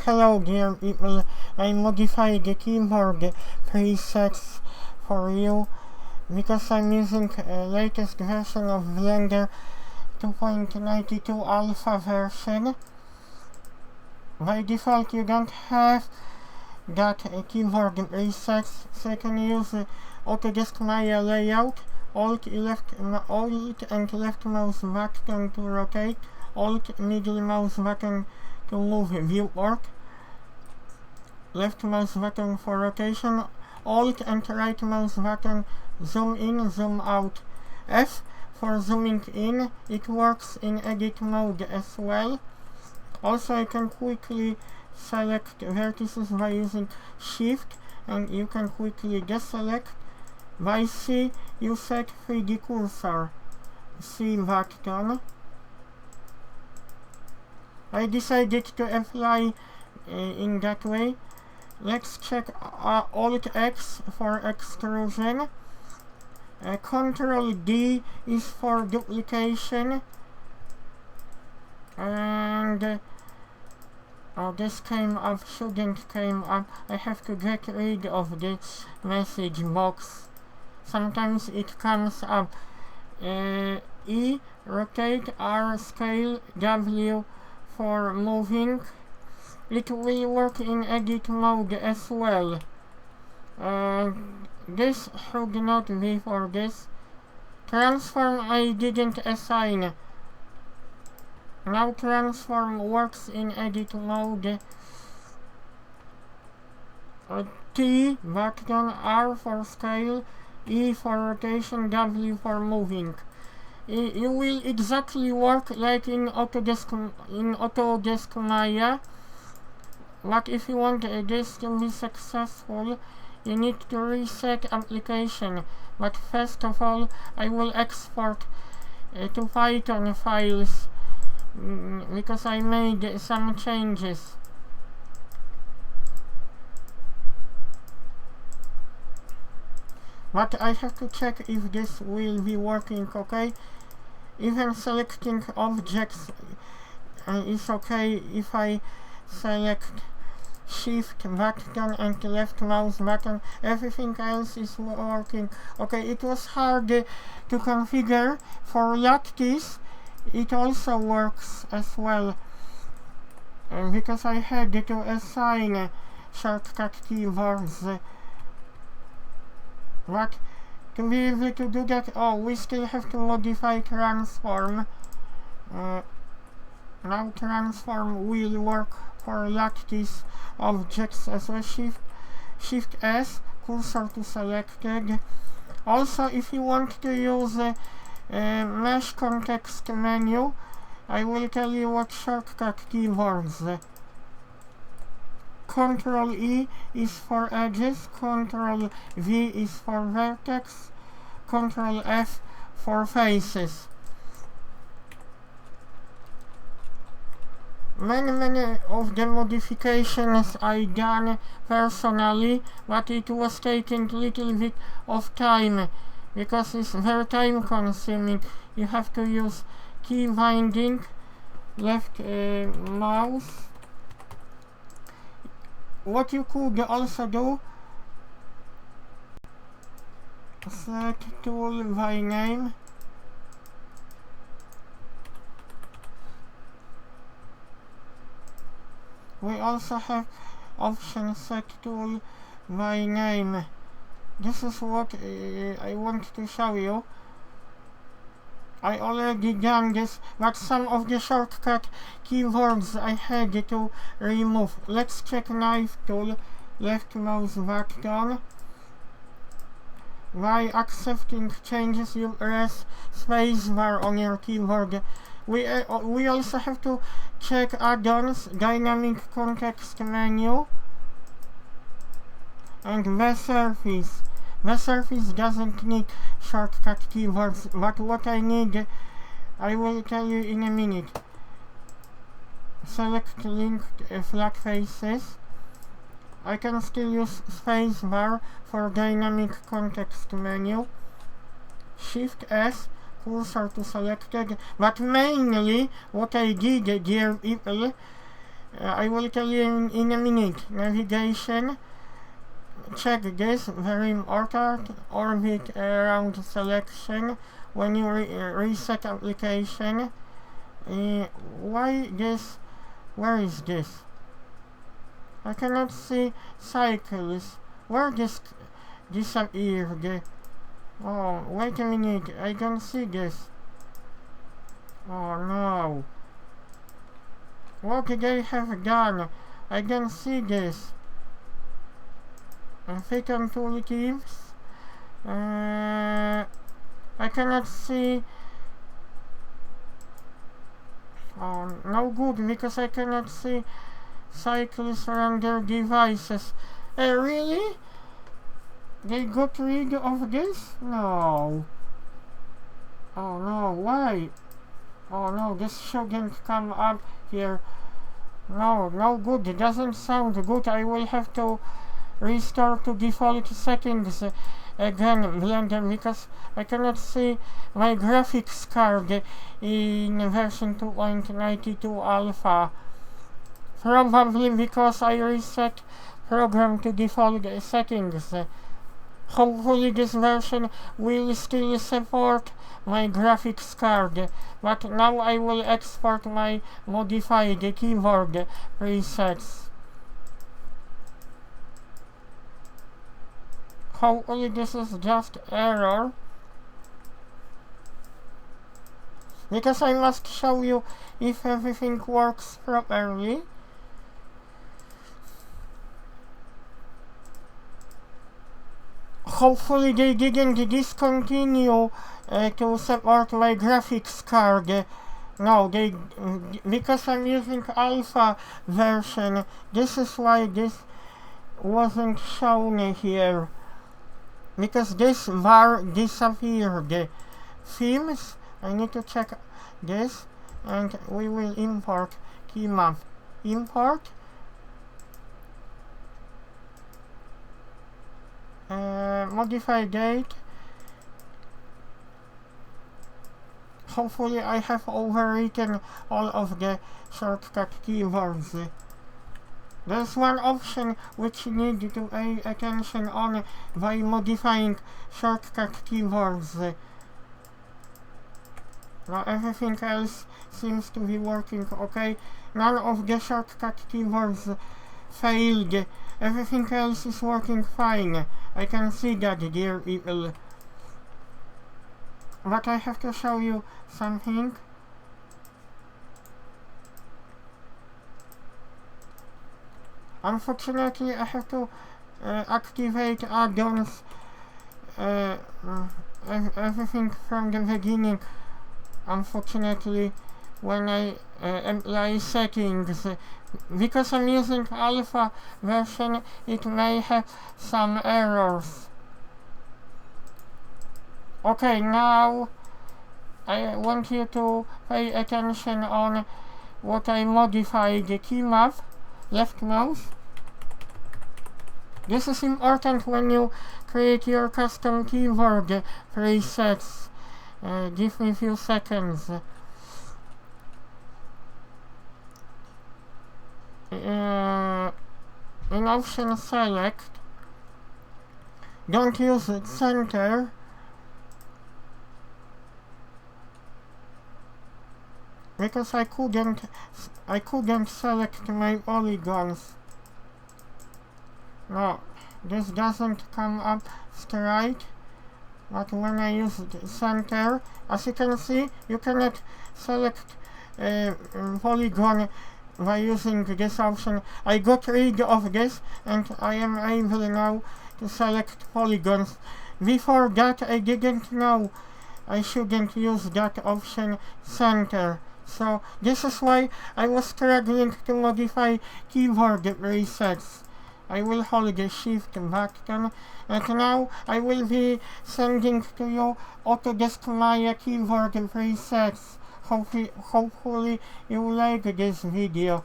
Hello dear people, I modified the keyboard presets for you because I'm using latest version of Blender 2.92 alpha version. By default you don't have that keyboard presets, so you can use Autodesk Maya layout, Alt and left mouse button to rotate, Alt middle mouse button to move viewport, left mouse button for rotation, Alt and right mouse button zoom in, zoom out. F for zooming in, it works in edit mode as well. Also you can quickly select vertices by using Shift, and you can quickly deselect. By C you set 3D cursor, C button. I decided to apply in that way. Let's check Alt X for extrusion. Control D is for duplication. And this came up, shouldn't came up. I have to get rid of this message box. Sometimes it comes up. E, rotate, R, scale, W for moving. It will work in edit mode as well. This should not be for this. Transform I didn't assign. Now transform works in edit mode. T button, R for scale, E for rotation, W for moving. You will exactly work like in Autodesk Maya. But if you want this to be successful, you need to reset application. But first of all, I will export to Python files because I made some changes. But I have to check if this will be working okay. Even selecting objects is okay if I select Shift button and left mouse button. Everything else is working. Okay, it was hard to configure. For lattice it also works as well because I had to assign shortcut keywords. But to be able to do that, we still have to modify transform. Now transform will work for lattice objects as well. Shift S, cursor to selected. Also, if you want to use mesh context menu, I will tell you what shortcut keywords. Ctrl E is for edges, Ctrl V is for vertex, Ctrl F for faces. Many of the modifications I done personally, but it was taking a little bit of time because it's very time consuming. You have to use key binding, left mouse. What you could also do, set tool by name. We also have option set tool by name. This is what I want to show you. I already done this, but some of the shortcut keywords I had to remove. Let's check knife tool, left mouse button. By accepting changes, you press spacebar on your keyboard. We also have to check add-ons, dynamic context menu, and the surface. The surface doesn't need shortcut keywords, but what I need, I will tell you in a minute. Select linked flat faces. I can still use spacebar for dynamic context menu. Shift S, cursor to selected, but mainly what I did, dear people, I will tell you in a minute. Navigation. Check this, very important. Orbit around selection when you reset application. Why this? Where is this? I cannot see cycles. Where this disappeared? Oh, wait a minute. I don't see this. Oh no. What did I have done? I don't see this. Fit on tooltips. I cannot see. Oh, no good, because I cannot see cycles around their devices. Really? They got rid of this? No. Oh no, why? Oh no, this shouldn't come up here. No, no good, it doesn't sound good. I will have to restore to default settings again, Blender, because I cannot see my graphics card in version 2.92 alpha. Probably because I reset program to default settings. Hopefully this version will still support my graphics card, but now I will export my modified keyboard presets. Hopefully this is just error, because I must show you if everything works properly. Hopefully they didn't discontinue to support my graphics card. No, because I'm using alpha version, this is why this wasn't shown here. Because this bar disappeared. Themes, I need to check this, and we will import key map. Import. Modify date. Hopefully I have overwritten all of the shortcut keywords. There's one option which you need to pay attention on by modifying shortcut keywords. Now everything else seems to be working okay. None of the shortcut keywords failed. Everything else is working fine. I can see that, dear people. But I have to show you something. Unfortunately, I have to activate add-ons, everything from the beginning. Unfortunately, when I apply settings, because I'm using alpha version, it may have some errors. Okay, now I want you to pay attention on what I modified. The key map, left mouse. This is important when you create your custom keyboard presets. Give me a few seconds. In option select, don't use center. Because I couldn't select my polygons. No, this doesn't come up straight. But when I use center, as you can see, you cannot select polygon by using this option. I got rid of this, and I am able now to select polygons. Before that, I didn't know I shouldn't use that option, center. So this is why I was struggling to modify keyboard presets. I will hold the shift button, and now I will be sending to you Autodesk Maya keyboard presets. Hopefully you like this video.